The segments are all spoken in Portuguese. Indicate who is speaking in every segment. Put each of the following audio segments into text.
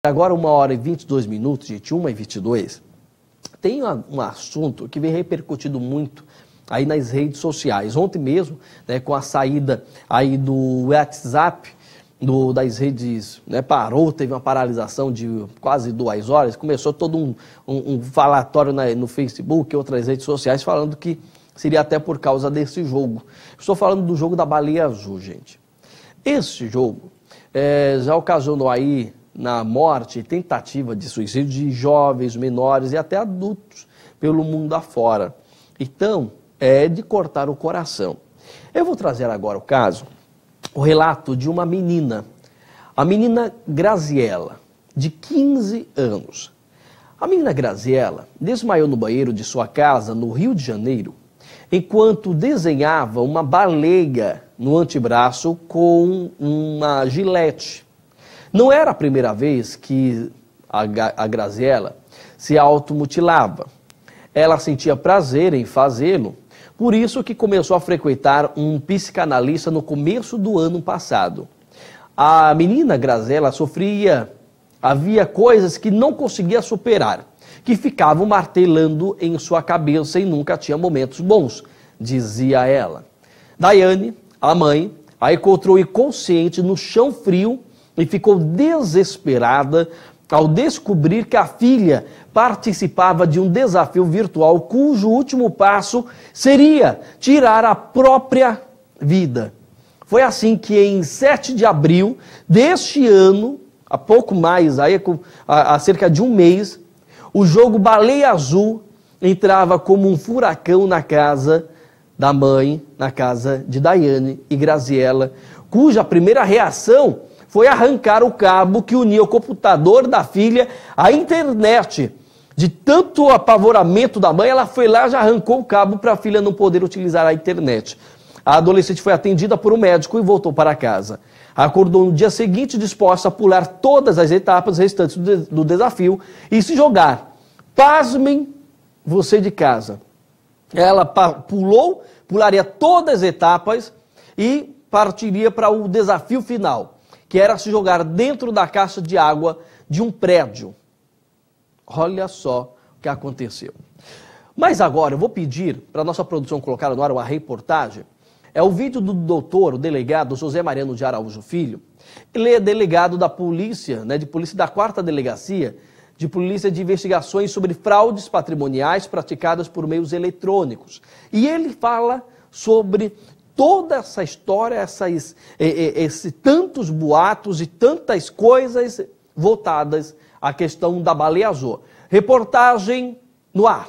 Speaker 1: Agora 1h22, gente, 1h22, tem um assunto que vem repercutindo muito aí nas redes sociais. Ontem mesmo, né, com a saída aí do WhatsApp, das redes, né, parou, teve uma paralisação de quase 2 horas, começou todo um falatório no Facebook e outras redes sociais falando que seria até por causa desse jogo. Estou falando do jogo da Baleia Azul, gente. Esse jogo já ocasionou aí na morte e tentativa de suicídio de jovens, menores e até adultos pelo mundo afora. Então, é de cortar o coração. Eu vou trazer agora o relato de uma menina, a menina Graziella, de 15 anos. A menina Graziella desmaiou no banheiro de sua casa, no Rio de Janeiro, enquanto desenhava uma baleia no antebraço com uma gilete. Não era a primeira vez que a Graziella se automutilava. Ela sentia prazer em fazê-lo, por isso que começou a frequentar um psicanalista no começo do ano passado. A menina Graziella havia coisas que não conseguia superar, que ficavam martelando em sua cabeça e nunca tinha momentos bons, dizia ela. Daiane, a mãe, a encontrou inconsciente no chão frio e ficou desesperada ao descobrir que a filha participava de um desafio virtual cujo último passo seria tirar a própria vida. Foi assim que em 7 de abril deste ano, há pouco mais, há cerca de um mês, o jogo Baleia Azul entrava como um furacão na casa da mãe, na casa de Daiane e Graziella, cuja primeira reação foi arrancar o cabo que unia o computador da filha à internet. De tanto apavoramento da mãe, ela foi lá e já arrancou o cabo para a filha não poder utilizar a internet. A adolescente foi atendida por um médico e voltou para casa. Acordou no dia seguinte disposta a pular todas as etapas restantes do desafio e se jogar. Pasmem você de casa. Ela pularia todas as etapas e partiria para o desafio final, que era se jogar dentro da caixa de água de um prédio. Olha só o que aconteceu. Mas agora eu vou pedir para a nossa produção colocar no ar uma reportagem. É o vídeo do doutor, o delegado José Mariano de Araújo Filho. Ele é delegado da polícia, de polícia da 4ª Delegacia, de Polícia de Investigações sobre Fraudes Patrimoniais praticadas por meios eletrônicos. E ele fala sobre toda essa história, tantos boatos e tantas coisas voltadas à questão da Baleia Azul. Reportagem no ar.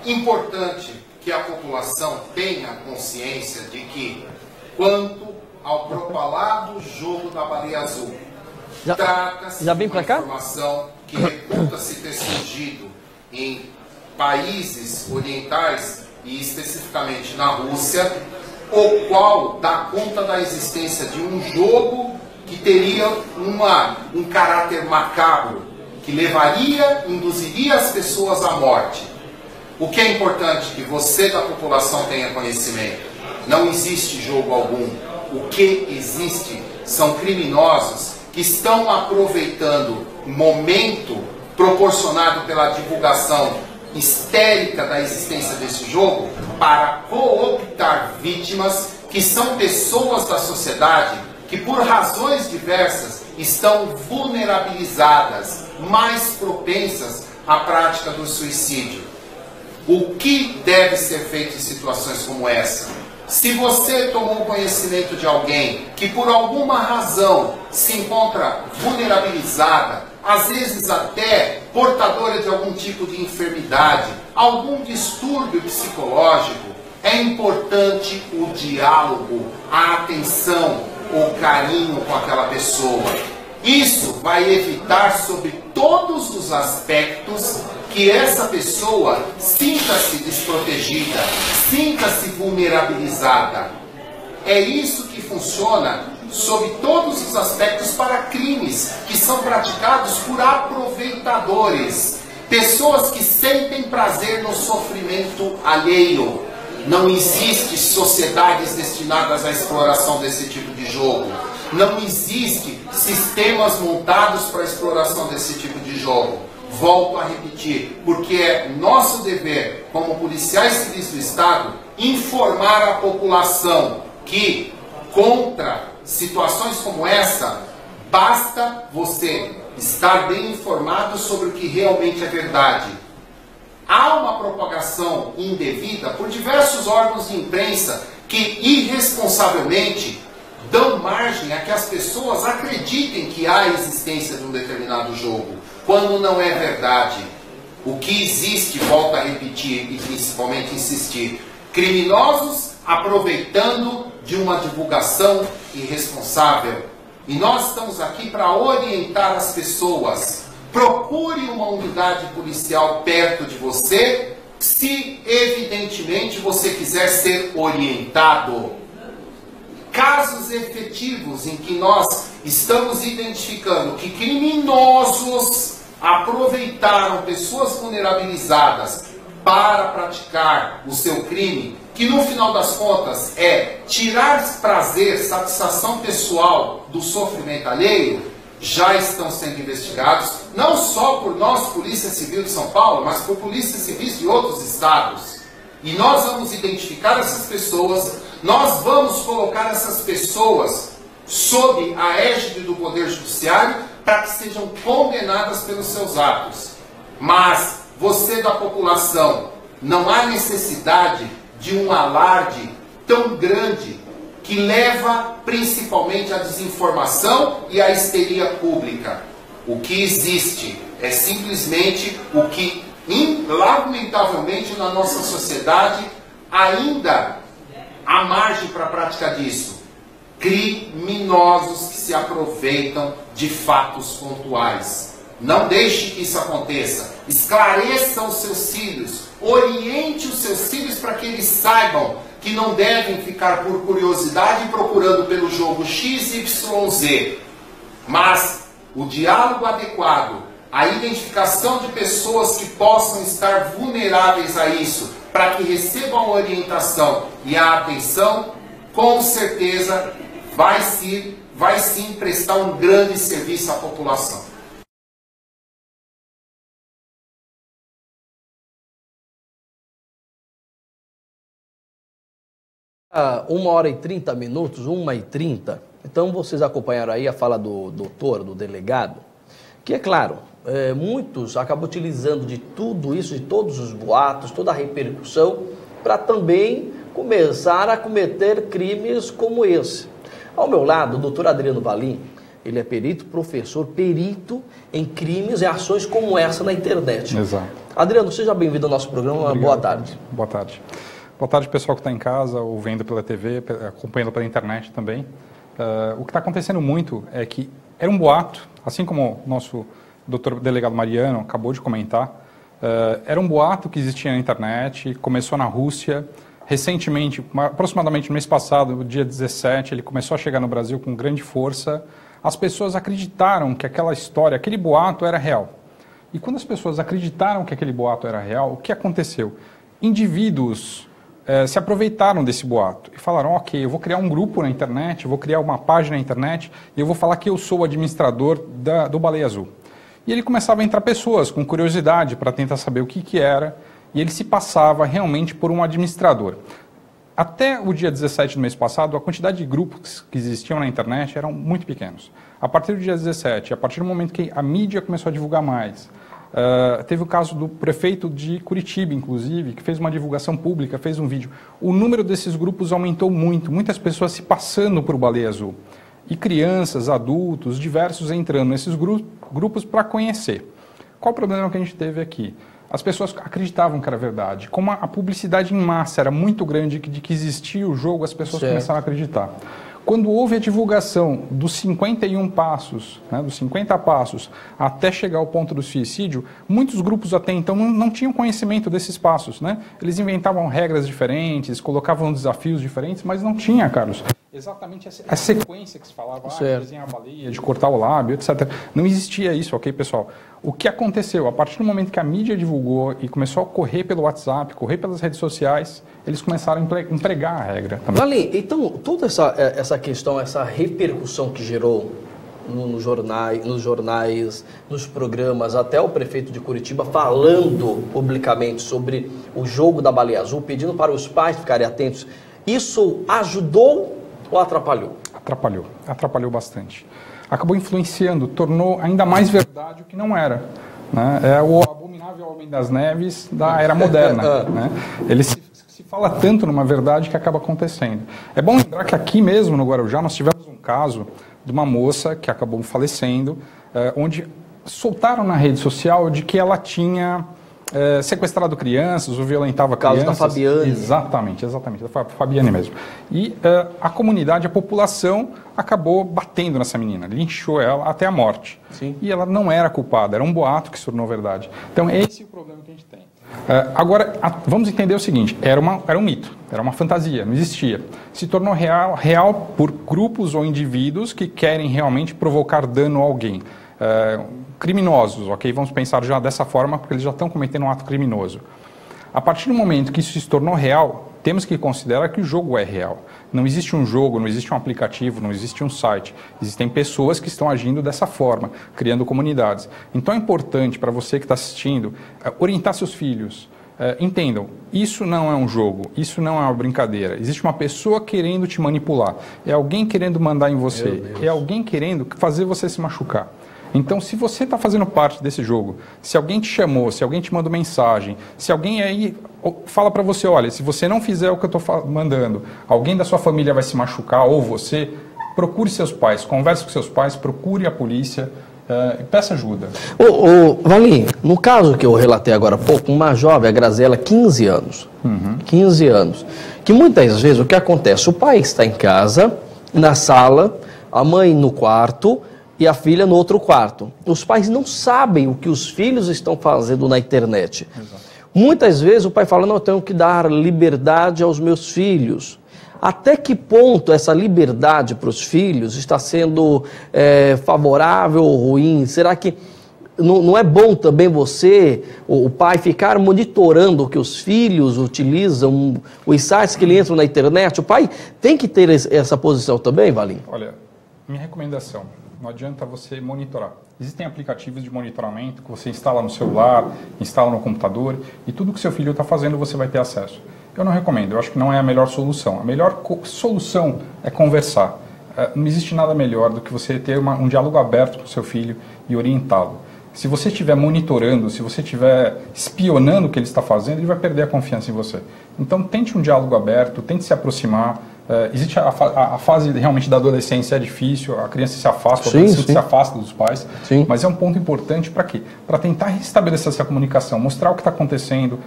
Speaker 2: Importante que a população tenha consciência de que, quanto ao propalado jogo da Baleia Azul, trata-se de uma informação que reputa-se ter surgido em países orientais e especificamente na Rússia, o qual dá conta da existência de um jogo que teria um caráter macabro, que induziria as pessoas à morte. O que é importante que você da população tenha conhecimento. Não existe jogo algum. O que existe são criminosos que estão aproveitando o momento proporcionado pela divulgação histérica da existência desse jogo para cooptar vítimas que são pessoas da sociedade que por razões diversas estão vulnerabilizadas, mais propensas à prática do suicídio. O que deve ser feito em situações como essa? Se você tomou conhecimento de alguém que por alguma razão se encontra vulnerabilizada, às vezes até portadora de algum tipo de enfermidade, algum distúrbio psicológico, é importante o diálogo, a atenção, o carinho com aquela pessoa. Isso vai evitar sobre todos os aspectos que essa pessoa sinta-se desprotegida, sinta-se vulnerabilizada. É isso que funciona sob todos os aspectos para crimes que são praticados por aproveitadores, pessoas que sentem prazer no sofrimento alheio. Não existe sociedades destinadas à exploração desse tipo de jogo. Não existe sistemas montados para a exploração desse tipo de jogo. Volto a repetir, porque é nosso dever, como policiais civis do Estado, informar a população que, contra situações como essa, basta você estar bem informado sobre o que realmente é verdade. Há uma propagação indevida por diversos órgãos de imprensa que irresponsavelmente dão margem a que as pessoas acreditem que há a existência de um determinado jogo, quando não é verdade. O que existe, volto a repetir e principalmente insistir, criminosos aproveitando de uma divulgação irresponsável. E nós estamos aqui para orientar as pessoas. Procure uma unidade policial perto de você, se evidentemente você quiser ser orientado. Casos efetivos em que nós estamos identificando que criminosos aproveitaram pessoas vulnerabilizadas para praticar o seu crime, que no final das contas é tirar prazer, satisfação pessoal do sofrimento alheio, já estão sendo investigados, não só por nós, Polícia Civil de São Paulo, mas por polícias civis de outros estados. E nós vamos identificar essas pessoas, nós vamos colocar essas pessoas sob a égide do Poder Judiciário para que sejam condenadas pelos seus atos. Mas você da população, não há necessidade de um alarde tão grande que leva principalmente à desinformação e à histeria pública. O que existe é simplesmente o que, lamentavelmente, na nossa sociedade ainda há margem para a prática disso. Criminosos que se aproveitam de fatos pontuais. Não deixe que isso aconteça. Esclareça os seus filhos. Oriente os seus filhos para que eles saibam que não devem ficar por curiosidade procurando pelo jogo XYZ. Mas o diálogo adequado, a identificação de pessoas que possam estar vulneráveis a isso, para que recebam a orientação e a atenção, com certeza vai sim prestar um grande serviço à população.
Speaker 1: 1h30, 1h30. Então vocês acompanharam aí a fala do doutor, do delegado, que é claro, muitos acabam utilizando de tudo isso, de todos os boatos, toda a repercussão, para também começar a cometer crimes como esse. Ao meu lado, o doutor Adriano Valim, ele é perito, professor, perito em crimes e ações como essa na internet.
Speaker 3: Exato.
Speaker 1: Adriano, seja bem-vindo ao nosso programa.
Speaker 3: Obrigado.
Speaker 1: Boa tarde.
Speaker 3: Boa tarde. Boa tarde, pessoal que está em casa, ou vendo pela TV, acompanhando pela internet também. O que está acontecendo muito é que era um boato, assim como o nosso doutor delegado Mariano acabou de comentar, era um boato que existia na internet, começou na Rússia. Recentemente, aproximadamente no mês passado, dia 17, ele começou a chegar no Brasil com grande força. As pessoas acreditaram que aquela história, aquele boato era real. E quando as pessoas acreditaram que aquele boato era real, o que aconteceu? Indivíduos se aproveitaram desse boato e falaram, ok, eu vou criar um grupo na internet, eu vou criar uma página na internet e eu vou falar que eu sou o administrador do Baleia Azul. E ele começava a entrar pessoas com curiosidade para tentar saber o que era, e ele se passava realmente por um administrador. Até o dia 17 do mês passado, a quantidade de grupos que existiam na internet eram muito pequenos. A partir do dia 17, a partir do momento que a mídia começou a divulgar mais, teve o caso do prefeito de Curitiba, inclusive, que fez uma divulgação pública, fez um vídeo. O número desses grupos aumentou muito, muitas pessoas se passando por Baleia Azul. E crianças, adultos, diversos entrando nesses grupos para conhecer. Qual o problema que a gente teve aqui? As pessoas acreditavam que era verdade. Como a publicidade em massa era muito grande de que existia o jogo, as pessoas começaram a acreditar. Quando houve a divulgação dos 51 passos, dos 50 passos, até chegar ao ponto do suicídio, muitos grupos até então não tinham conhecimento desses passos. Eles inventavam regras diferentes, colocavam desafios diferentes, mas não tinha, Carlos. exatamente a sequência que se falava, de desenhar a baleia, de cortar o lábio, etc. Não existia isso, ok, pessoal? O que aconteceu? A partir do momento que a mídia divulgou e começou a correr pelo WhatsApp, correr pelas redes sociais, eles começaram a empregar a regra também.
Speaker 1: Valim, então, toda essa questão, essa repercussão que gerou nos jornais, nos programas, até o prefeito de Curitiba falando publicamente sobre o jogo da baleia azul, pedindo para os pais ficarem atentos, isso ajudou ou atrapalhou?
Speaker 3: Atrapalhou bastante. Acabou influenciando, tornou ainda mais verdade o que não era. Né? É o abominável Homem das Neves da era moderna. Né? Ele se fala tanto numa verdade que acaba acontecendo. É bom lembrar que aqui mesmo no Guarujá nós tivemos um caso de uma moça que acabou falecendo, onde soltaram na rede social de que ela tinha sequestrado crianças ou violentava crianças.
Speaker 1: O caso da Fabiane.
Speaker 3: Exatamente, da Fabiane mesmo. E a comunidade, a população acabou batendo nessa menina, linchou ela até a morte.
Speaker 1: Sim.
Speaker 3: E ela não era culpada, era um boato que se tornou verdade. Então esse é o problema que a gente tem. Agora, vamos entender o seguinte, era um mito, era uma fantasia, não existia. Se tornou real por grupos ou indivíduos que querem realmente provocar dano a alguém. Criminosos, ok? Vamos pensar já dessa forma, porque eles já estão cometendo um ato criminoso. A partir do momento que isso se tornou real, temos que considerar que o jogo é real. Não existe um jogo, não existe um aplicativo, não existe um site. Existem pessoas que estão agindo dessa forma, criando comunidades. Então é importante para você que está assistindo, orientar seus filhos. Entendam, isso não é um jogo, isso não é uma brincadeira. Existe uma pessoa querendo te manipular. É alguém querendo mandar em você. É alguém querendo fazer você se machucar. Então, se você está fazendo parte desse jogo, se alguém te chamou, se alguém te mandou mensagem, se alguém aí fala para você, olha, se você não fizer o que eu estou mandando, alguém da sua família vai se machucar, ou você, procure seus pais, converse com seus pais, procure a polícia e peça ajuda.
Speaker 1: Valim, no caso que eu relatei agora há pouco, uma jovem, a Graziela, 15 anos, 15 anos, que muitas vezes o que acontece, o pai está em casa, na sala, a mãe no quarto, e a filha no outro quarto. Os pais não sabem o que os filhos estão fazendo na internet. Exato. Muitas vezes o pai fala, não, eu tenho que dar liberdade aos meus filhos. Até que ponto essa liberdade para os filhos está sendo favorável ou ruim? Será que não é bom também você, o pai, ficar monitorando o que os filhos utilizam, os sites que eles entram na internet? O pai tem que ter essa posição também, Valim?
Speaker 3: Olha, minha recomendação, não adianta você monitorar. Existem aplicativos de monitoramento que você instala no celular, instala no computador, e tudo que seu filho está fazendo você vai ter acesso. Eu não recomendo, eu acho que não é a melhor solução. A melhor solução é conversar. Não existe nada melhor do que você ter um diálogo aberto com o seu filho e orientá-lo. Se você estiver monitorando, se você estiver espionando o que ele está fazendo, ele vai perder a confiança em você. Então, tente um diálogo aberto, tente se aproximar. Existe a fase realmente da adolescência, é difícil, a criança se afasta, se afasta dos pais, mas é um ponto importante para quê? Para tentar restabelecer essa comunicação, mostrar o que está acontecendo.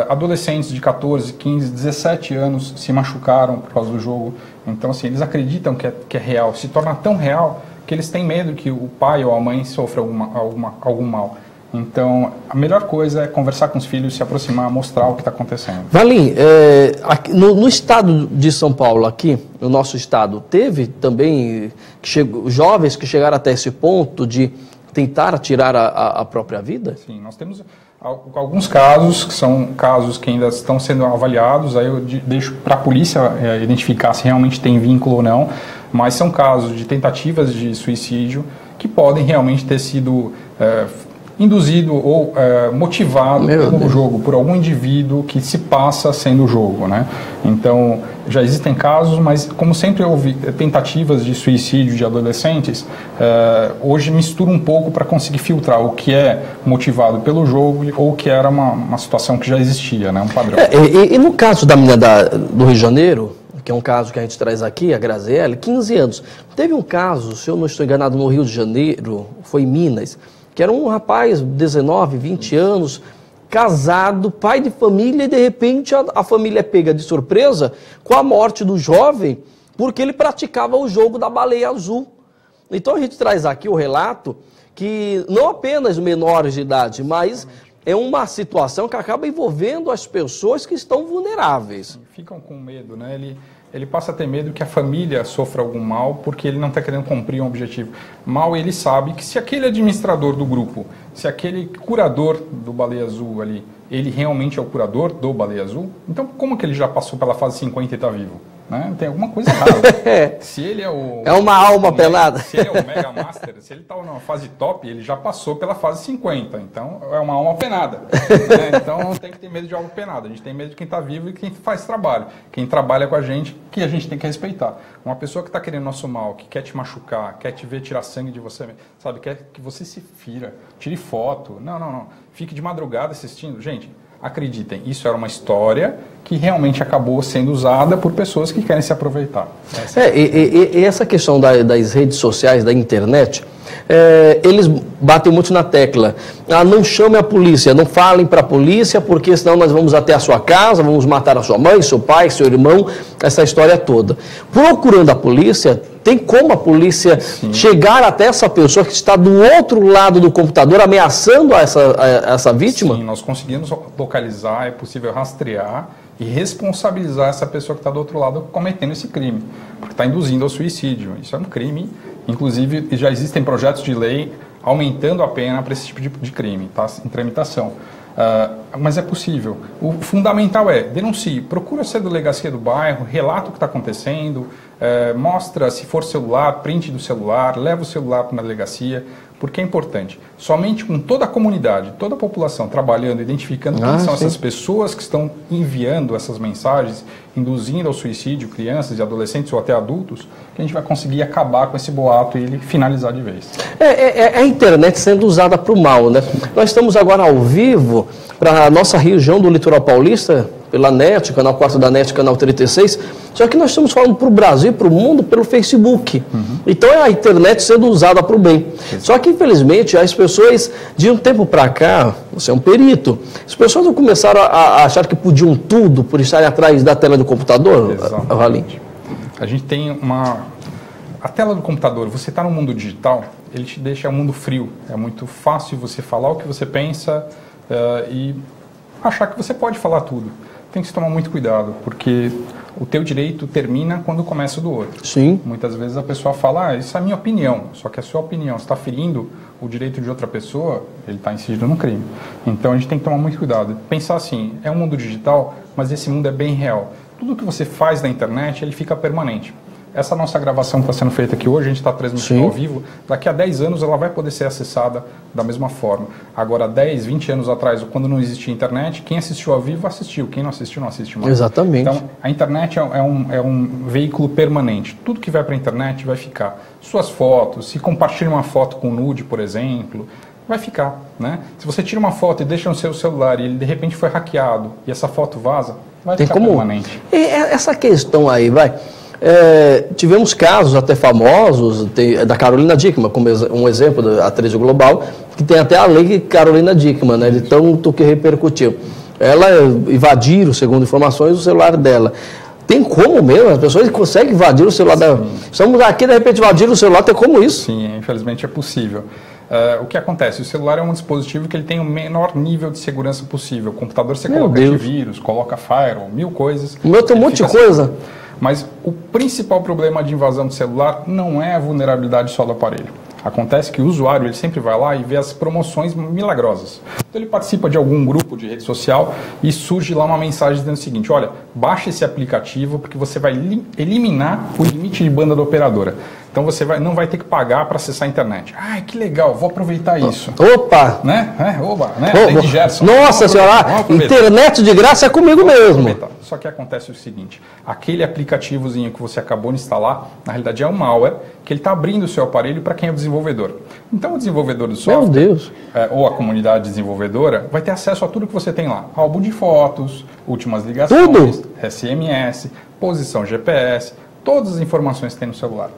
Speaker 3: Adolescentes de 14, 15, 17 anos se machucaram por causa do jogo, então assim, eles acreditam que é real, se torna tão real que eles têm medo que o pai ou a mãe sofra algum mal. Então, a melhor coisa é conversar com os filhos, se aproximar, mostrar o que está acontecendo.
Speaker 1: Valim, no estado de São Paulo, aqui, no nosso estado, teve também jovens que chegaram até esse ponto de tentar tirar a própria vida?
Speaker 3: Sim, nós temos alguns casos, que são casos que ainda estão sendo avaliados, aí eu deixo para a polícia identificar se realmente tem vínculo ou não, mas são casos de tentativas de suicídio que podem realmente ter sido induzido ou motivado pelo jogo, por algum indivíduo que se passa sendo o jogo, né? Então, já existem casos, mas como sempre houve tentativas de suicídio de adolescentes, hoje mistura um pouco para conseguir filtrar o que é motivado pelo jogo ou o que era uma situação que já existia, né? Um padrão.
Speaker 1: E no caso da menina do Rio de Janeiro, que é um caso que a gente traz aqui, a Graziella, 15 anos. Teve um caso, se eu não estou enganado, no Rio de Janeiro, foi em Minas, que era um rapaz, 19, 20 anos, casado, pai de família, e de repente a família é pega de surpresa com a morte do jovem, porque ele praticava o jogo da baleia azul. Então a gente traz aqui o relato que não apenas menores de idade, mas é uma situação que acaba envolvendo as pessoas que estão vulneráveis.
Speaker 3: Ficam com medo, né? Ele passa a ter medo que a família sofra algum mal porque ele não está querendo cumprir um objetivo. Mal ele sabe que se aquele administrador do grupo, se aquele curador do Baleia Azul ali, ele realmente é o curador do Baleia Azul, então como que ele já passou pela fase 50 e está vivo? Né? Tem alguma coisa errada. Se ele é o...
Speaker 1: É uma alma penada.
Speaker 3: Se ele é o Mega Master, se ele está numa fase top, ele já passou pela fase 50. Então, é uma alma penada. Né? Então, não tem que ter medo de alma penada. A gente tem medo de quem está vivo e quem faz trabalho. Quem trabalha com a gente, que a gente tem que respeitar. Uma pessoa que está querendo nosso mal, que quer te machucar, quer te ver tirar sangue de você, sabe? Quer que você se fira, tire foto. Não. Fique de madrugada assistindo. Gente, acreditem, isso era uma história que realmente acabou sendo usada por pessoas que querem se aproveitar.
Speaker 1: E essa questão das redes sociais, da internet, eles batem muito na tecla. Não chame a polícia, não falem para a polícia, porque senão nós vamos até a sua casa, vamos matar a sua mãe, seu pai, seu irmão, essa história toda. Procurando a polícia, tem como a polícia chegar até essa pessoa que está do outro lado do computador, ameaçando essa vítima?
Speaker 3: Sim, nós conseguimos localizar, é possível rastrear e responsabilizar essa pessoa que está do outro lado cometendo esse crime, porque está induzindo ao suicídio. Isso é um crime, inclusive já existem projetos de lei aumentando a pena para esse tipo de crime, está em tramitação. Mas é possível. O fundamental é denuncie, procura ser delegacia do bairro, relata o que está acontecendo, mostra, se for celular, print do celular, leva o celular para uma delegacia, porque é importante. Somente com toda a comunidade, toda a população trabalhando, identificando quem são essas pessoas que estão enviando essas mensagens, induzindo ao suicídio crianças e adolescentes ou até adultos, que a gente vai conseguir acabar com esse boato e ele finalizar de vez.
Speaker 1: A internet sendo usada para o mal, né? Nós estamos agora ao vivo para a nossa região do Litoral Paulista, pela NET, canal 4 da NET, canal 36, só que nós estamos falando para o Brasil e para o mundo pelo Facebook. Então é a internet sendo usada para o bem. Só que, infelizmente, as pessoas, de um tempo para cá, você é um perito, as pessoas começaram a achar que podiam tudo por estarem atrás da tela do computador, Valim?
Speaker 3: A gente tem a tela do computador, você está no mundo digital, ele te deixa um mundo frio. É muito fácil você falar o que você pensa e achar que você pode falar tudo. Tem que se tomar muito cuidado, porque o teu direito termina quando começa o do outro.
Speaker 1: Sim.
Speaker 3: Muitas vezes a pessoa fala, isso é a minha opinião, só que a sua opinião está ferindo o direito de outra pessoa, ele está incidindo no crime. Então a gente tem que tomar muito cuidado. Pensar assim, é um mundo digital, mas esse mundo é bem real. Tudo que você faz na internet, ele fica permanente. Essa nossa gravação que está sendo feita aqui hoje, a gente está transmitindo ao vivo, daqui a 10 anos ela vai poder ser acessada da mesma forma. Agora, 10, 20 anos atrás, quando não existia internet, quem assistiu ao vivo assistiu, quem não assistiu não assiste mais.
Speaker 1: Exatamente.
Speaker 3: Então, a internet é um veículo permanente. Tudo que vai para a internet vai ficar. Suas fotos, se compartilha uma foto com nude, por exemplo, vai ficar, né? Se você tira uma foto e deixa no seu celular e ele de repente foi hackeado e essa foto vaza, vai ficar permanente.
Speaker 1: Essa questão aí, tivemos casos até famosos, da Carolina Dickmann, como um exemplo da atriz global, que tem até a lei Carolina Dickmann, né, de tanto que repercutiu. Ela invadiram, segundo informações, o celular dela. Tem como mesmo? As pessoas conseguem invadir o celular dela. Estamos aqui, de repente, invadiram o celular, tem como isso?
Speaker 3: Sim, infelizmente é possível. O que acontece? O celular é um dispositivo que ele tem o menor nível de segurança possível. O computador você coloca antivírus, coloca firewall, 1000 coisas.
Speaker 1: O meu tem um monte de coisa.
Speaker 3: Mas o principal problema de invasão do celular não é a vulnerabilidade só do aparelho. Acontece que o usuário ele sempre vai lá e vê as promoções milagrosas. Então ele participa de algum grupo de rede social e surge lá uma mensagem dizendo o seguinte, olha, baixe esse aplicativo porque você vai eliminar o limite de banda da operadora. Então você não vai ter que pagar para acessar a internet. Ai, que legal, vou aproveitar isso.
Speaker 1: Opa!
Speaker 3: Né? Oba, né? De Gerson.
Speaker 1: Nossa senhora, internet de graça é comigo mesmo.
Speaker 3: Só que acontece o seguinte, aquele aplicativozinho que você acabou de instalar, na realidade é um malware, que ele está abrindo o seu aparelho para quem é o desenvolvedor. Então o desenvolvedor do software,
Speaker 1: meu Deus,
Speaker 3: ou a comunidade desenvolvedora, vai ter acesso a tudo que você tem lá. Álbum de fotos, últimas ligações, SMS, posição GPS, todas as informações que tem no celular.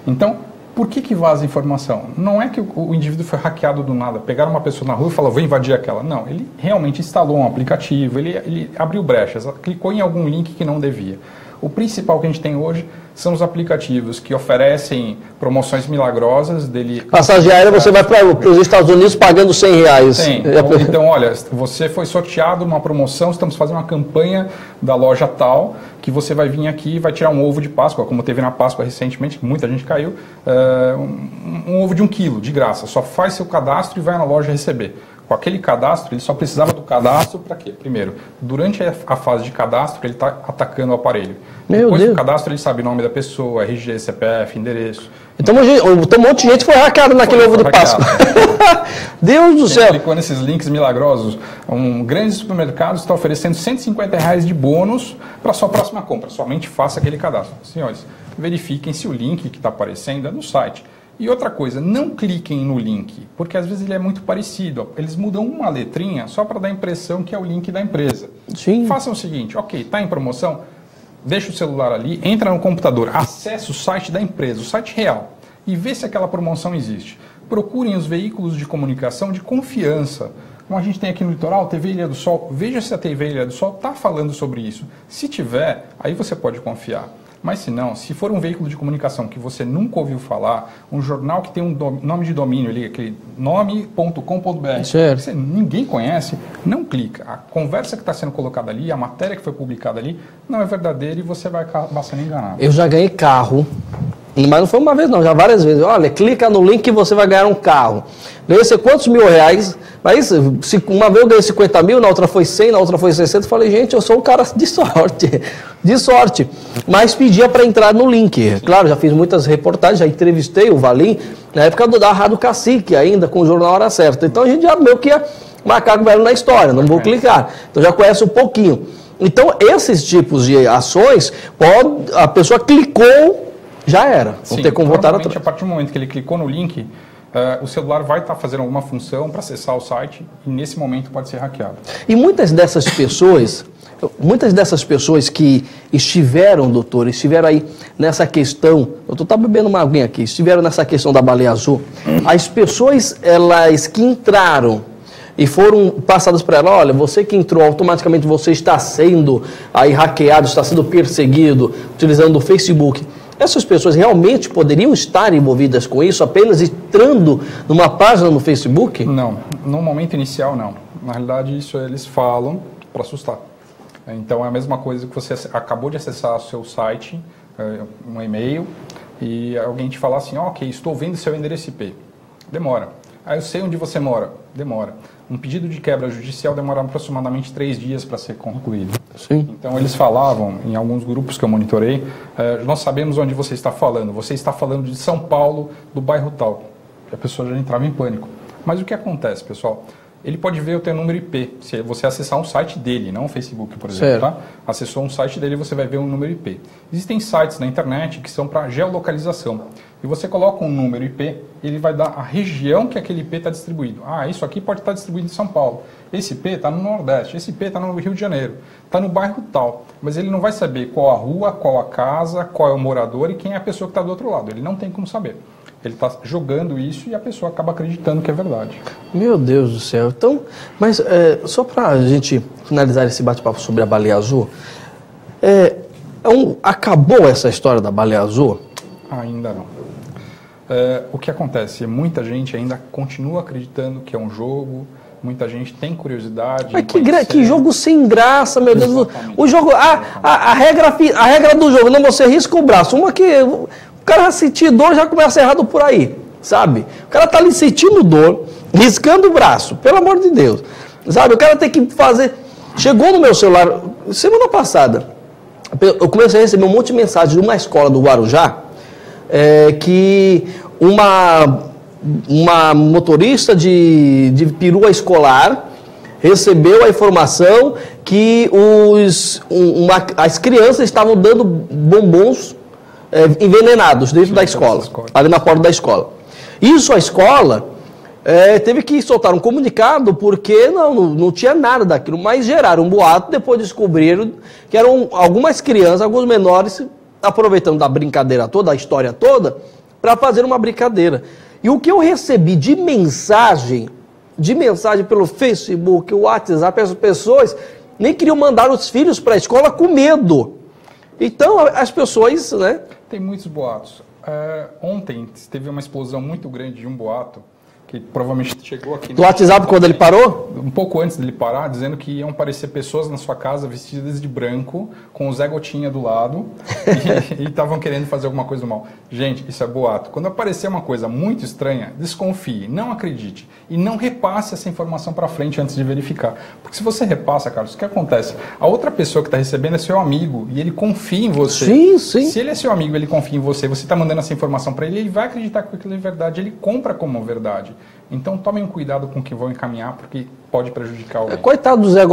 Speaker 3: Então, por que vaza a informação? Não é que o indivíduo foi hackeado do nada, pegaram uma pessoa na rua e falaram, vou invadir aquela. Não, ele realmente instalou um aplicativo, ele abriu brechas, clicou em algum link que não devia. O principal que a gente tem hoje são os aplicativos que oferecem promoções milagrosas dele.
Speaker 1: Passagem aérea, você vai para os Estados Unidos pagando R$100.
Speaker 3: Sim. Então, olha, você foi sorteado numa promoção, estamos fazendo uma campanha da loja tal, que você vai vir aqui e vai tirar um ovo de Páscoa, como teve na Páscoa recentemente, muita gente caiu, um ovo de 1 quilo, de graça. Só faz seu cadastro e vai na loja receber. Com aquele cadastro, ele só precisava do cadastro para quê? Primeiro, durante a fase de cadastro, ele está atacando o aparelho. Depois do cadastro, ele sabe o nome da pessoa, RG, CPF, endereço.
Speaker 1: Então um monte de gente foi hackeado naquele ovo de Páscoa. Deus do céu!
Speaker 3: Clicou nesses links milagrosos. Um grande supermercado está oferecendo R$150 de bônus para sua próxima compra. Somente faça aquele cadastro. Senhores, verifiquem se o link que está aparecendo é no site. E outra coisa, não cliquem no link, porque às vezes ele é muito parecido. Eles mudam uma letrinha só para dar a impressão que é o link da empresa.
Speaker 1: Sim.
Speaker 3: Façam o seguinte, ok, está em promoção, deixa o celular ali, entra no computador, acesse o site da empresa, o site real, e vê se aquela promoção existe. Procurem os veículos de comunicação de confiança. Como a gente tem aqui no litoral, TV Ilha do Sol, veja se a TV Ilha do Sol está falando sobre isso. Se tiver, aí você pode confiar. Mas se não, se for um veículo de comunicação que você nunca ouviu falar, um jornal que tem um nome de domínio ali, aquele nome.com.br, ninguém conhece, não clica. A conversa que está sendo colocada ali, a matéria que foi publicada ali, não é verdadeira e você vai acabar sendo enganado.
Speaker 1: Eu já ganhei carro, mas não foi uma vez não, já várias vezes. Olha, clica no link que você vai ganhar um carro. Ganhei sei quantos R$1.000, mas se uma vez eu ganhei 50 mil, na outra foi 100, na outra foi 60, falei, gente, eu sou um cara de sorte, mas pedia para entrar no link. Claro, já fiz muitas reportagens, já entrevistei o Valim, na época da Rádio Cacique ainda, com o Jornal Hora Certa, então a gente já meio que ia marcar velho na história, não vou clicar, então já conhece um pouquinho. Então esses tipos de ações, a pessoa clicou, já era, não tem como voltar atrás.
Speaker 3: A partir do momento que ele clicou no link, o celular vai estar fazendo alguma função para acessar o site e nesse momento pode ser hackeado.
Speaker 1: E muitas dessas pessoas que estiveram, doutor, estiveram aí nessa questão, eu estou bebendo uma aguinha aqui, estiveram nessa questão da baleia azul, as pessoas elas que entraram e foram passadas para ela, olha, você que entrou, automaticamente você está sendo aí hackeado, está sendo perseguido, utilizando o Facebook. Essas pessoas realmente poderiam estar envolvidas com isso, apenas entrando numa página no Facebook?
Speaker 3: Não, no momento inicial não. Na realidade isso eles falam para assustar. Então é a mesma coisa que você acabou de acessar o seu site, um e-mail, e alguém te falar assim, ok, estou vendo seu endereço IP. Demora. Eu sei onde você mora. Demora. Um pedido de quebra judicial demora aproximadamente 3 dias para ser concluído.
Speaker 1: Sim.
Speaker 3: Então eles falavam, em alguns grupos que eu monitorei, nós sabemos onde você está falando. Você está falando de São Paulo, do bairro tal. A pessoa já entrava em pânico. Mas o que acontece, pessoal? Ele pode ver o teu número IP. Se você acessar um site dele, não o Facebook, por exemplo, tá? Acessou um site dele, você vai ver um número IP. Existem sites na internet que são para geolocalização. E você coloca um número IP, ele vai dar a região que aquele IP está distribuído. Isso aqui pode estar distribuído em São Paulo. Esse IP está no Nordeste, esse IP está no Rio de Janeiro, está no bairro tal. Mas ele não vai saber qual a rua, qual a casa, qual é o morador e quem é a pessoa que está do outro lado. Ele não tem como saber. Ele está jogando isso e a pessoa acaba acreditando que é verdade.
Speaker 1: Meu Deus do céu. Então, mas só para a gente finalizar esse bate-papo sobre a baleia azul, acabou essa história da baleia azul?
Speaker 3: Ainda não. O que acontece? Muita gente ainda continua acreditando que é um jogo, muita gente tem curiosidade.
Speaker 1: Mas que jogo sem graça, meu Deus. Exatamente. O jogo, a regra do jogo, não, você risca o braço. Uma que o cara já sentir dor, já começa errado por aí, sabe? O cara tá ali sentindo dor, riscando o braço, pelo amor de Deus. Sabe, o cara tem que fazer... Chegou no meu celular, semana passada, eu comecei a receber um monte de mensagem de uma escola do Guarujá, que uma motorista de perua escolar recebeu a informação que as crianças estavam dando bombons envenenados dentro da escola, ali na porta da escola. Isso a escola teve que soltar um comunicado porque não tinha nada daquilo, mas geraram um boato, depois descobriram que eram algumas crianças, alguns menores, aproveitando da brincadeira toda, da história toda, para fazer uma brincadeira. E o que eu recebi de mensagem pelo Facebook, o WhatsApp, as pessoas nem queriam mandar os filhos para a escola com medo. Então, as pessoas, né?
Speaker 3: Tem muitos boatos. Ontem teve uma explosão muito grande de um boato que provavelmente chegou aqui...
Speaker 1: Do WhatsApp quando ele parou?
Speaker 3: Um pouco antes dele parar, dizendo que iam aparecer pessoas na sua casa vestidas de branco, com o Zé Gotinha do lado, e estavam querendo fazer alguma coisa mal. Gente, isso é boato. Quando aparecer uma coisa muito estranha, desconfie, não acredite. E não repasse essa informação para frente antes de verificar. Porque se você repassa, Carlos, o que acontece? A outra pessoa que está recebendo é seu amigo, e ele confia em você.
Speaker 1: Sim, sim.
Speaker 3: Se ele é seu amigo, ele confia em você, você está mandando essa informação para ele, ele vai acreditar que aquilo é verdade, ele compra como verdade. Então tomem um cuidado com o que vão encaminhar, porque pode prejudicar alguém.
Speaker 1: Coitado do Zé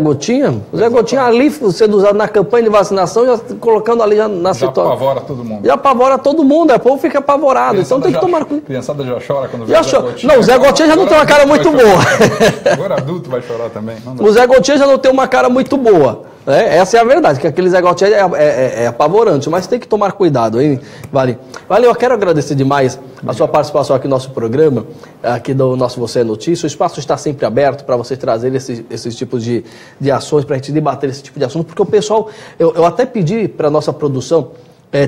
Speaker 1: Gotinha. O Zé Gotinha ali sendo usado na campanha de vacinação, já colocando ali na situação.
Speaker 3: Já apavora todo mundo.
Speaker 1: Já apavora todo mundo, o povo fica apavorado. Então tem que tomar cuidado.
Speaker 3: A criançada já chora quando vê o Zé Gotinha.
Speaker 1: Não, o Zé Gotinha já não tem uma cara muito boa.
Speaker 3: Agora adulto vai chorar também.
Speaker 1: O Zé Gotinha já não tem uma cara muito boa. Essa é a verdade, que aquele Zé Gotinha é apavorante, mas tem que tomar cuidado, hein, Vale? Vale, eu quero agradecer demais a sua participação aqui no nosso programa, aqui do nosso Você é Notícia. O espaço está sempre aberto para você trazer esses tipos de ações, para a gente debater esse tipo de assunto, porque o pessoal, eu até pedi para a nossa produção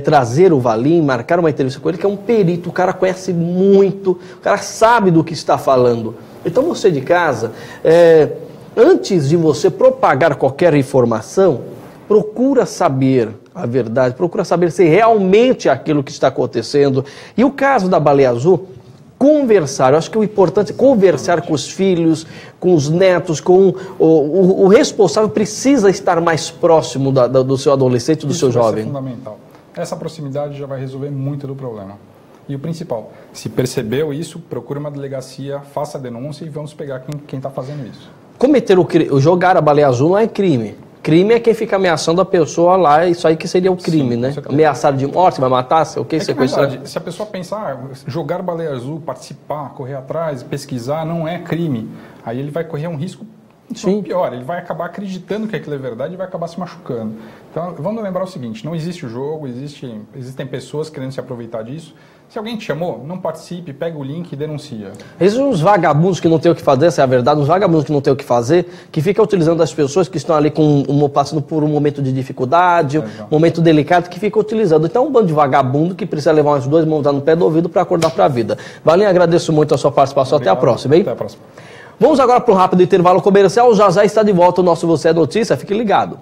Speaker 1: trazer o Valim, marcar uma entrevista com ele, que é um perito, o cara conhece muito, o cara sabe do que está falando. Então você de casa... Antes de você propagar qualquer informação, procura saber a verdade, procura saber se realmente é aquilo que está acontecendo. E o caso da baleia azul, conversar. Eu acho que o importante é conversar com os filhos, com os netos, com o responsável precisa estar mais próximo do seu adolescente, do seu jovem.
Speaker 3: Isso é fundamental. Essa proximidade já vai resolver muito do problema. E o principal, se percebeu isso, procure uma delegacia, faça a denúncia e vamos pegar quem está fazendo isso.
Speaker 1: Cometer jogar a baleia azul não é crime. Crime é quem fica ameaçando a pessoa lá, isso aí que seria o crime, sim, né? Ameaçar de morte, vai matar, o que?
Speaker 3: Se a pessoa pensar, jogar baleia azul, participar, correr atrás, pesquisar, não é crime. Aí ele vai correr um risco pior, ele vai acabar acreditando que aquilo é verdade e vai acabar se machucando. Então, vamos lembrar o seguinte, não existe o jogo, existem pessoas querendo se aproveitar disso. Se alguém te chamou, não participe, pega o link e denuncia.
Speaker 1: Existem uns vagabundos que não tem o que fazer, essa é a verdade, uns vagabundos que não tem o que fazer, que ficam utilizando as pessoas que estão ali passando por um momento de dificuldade, um momento delicado, que ficam utilizando. Então, um bando de vagabundo que precisa levar umas duas mãos no pé do ouvido para acordar para a vida. Valim, agradeço muito a sua participação. Obrigado. Até a próxima, hein?
Speaker 3: Até a próxima.
Speaker 1: Vamos agora para um rápido intervalo comercial. Já está de volta o nosso Você é Notícia. Fique ligado.